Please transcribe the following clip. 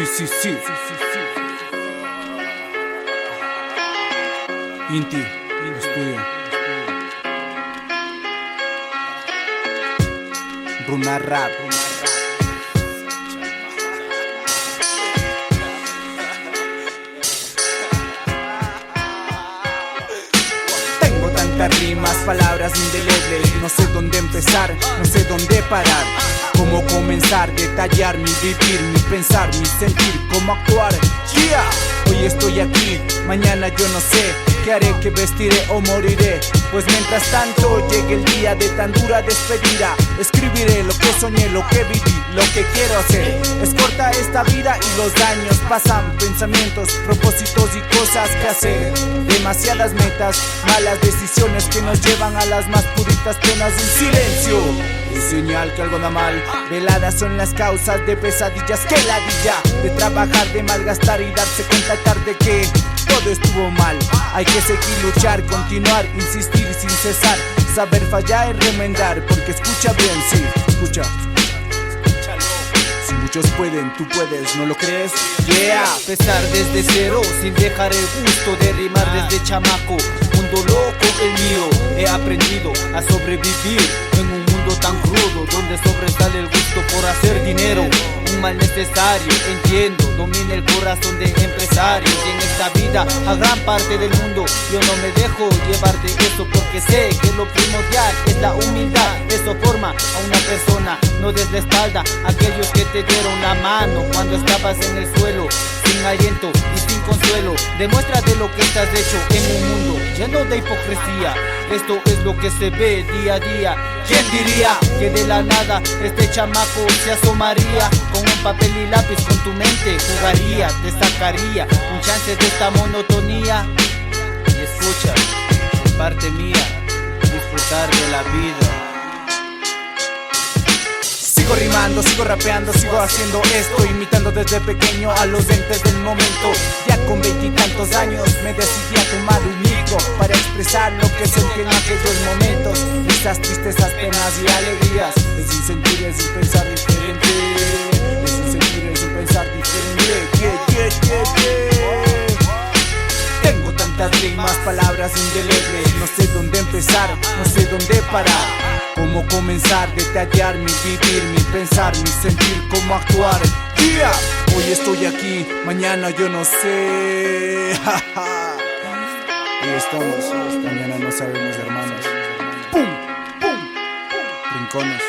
sí. Inti, estudio. Runa Rap. Tengo tantas rimas, palabras indelebles. No sé dónde empezar, no sé dónde parar. Cómo comenzar, detallar mi vivir, mi pensar, mi sentir, cómo actuar. Yeah. Hoy estoy aquí, mañana yo no sé qué haré, qué vestiré o moriré. Pues mientras tanto llegue el día de tan dura despedida, escribiré lo que soñé, lo que viví, lo que quiero hacer. Es corta esta vida y los daños pasan, pensamientos, propósitos y cosas que hacer. Demasiadas metas, malas decisiones que nos llevan a las más puritas penas del silencio. Es señal que algo anda mal. Veladas son las causas de pesadillas que ladilla, de trabajar, de malgastar y darse cuenta tarde que todo estuvo mal. Hay que seguir, luchar, continuar, insistir sin cesar, saber fallar y remendar, porque escucha bien, sí, escucha. Si muchos pueden, tú puedes, ¿no lo crees? Yeah. Empezar desde cero, sin dejar el gusto de rimar desde chamaco. Mundo loco el mío, he aprendido a sobrevivir en un mundo tan crudo, donde sobresale el gusto por hacer dinero. Un mal necesario, entiendo, domina el corazón de empresarios. Y en esta vida, a gran parte del mundo, yo no me dejo llevar de eso, porque sé que lo primordial es la humildad. Eso forma a una persona, no des la espalda a aquellos que te dieron la mano cuando estabas en el suelo, sin aliento y sin consuelo. Demuestra de lo que estás hecho en un mundo lleno de hipocresía. Esto es lo que se ve día a día. ¿Quién diría que de la nada este chamaco se asomaría? Con un papel y lápiz con tu mente jugaría, te sacaría un chance de esta monotonía. Y escucha, es parte mía, disfrutar de la vida. Sigo rimando, sigo rapeando, sigo haciendo esto, imitando desde pequeño a los entes del momento. Ya con 20 y tantos años me decidí a tomar un micro para expresar lo que sentí en aquellos momentos. Esas tristezas, penas y alegrías. Es un sentir, es un pensar diferente. Es un sentir, es un pensar diferente. Tengo tantas rimas, palabras indelebles. No sé dónde empezar, no sé dónde parar. Cómo comenzar, detallar mi vivir, mi pensar, mi sentir, cómo actuar. Yeah. Hoy estoy aquí, mañana yo no sé. Hoy estamos, mañana no sabemos, hermanos. Pum, pum, rincones.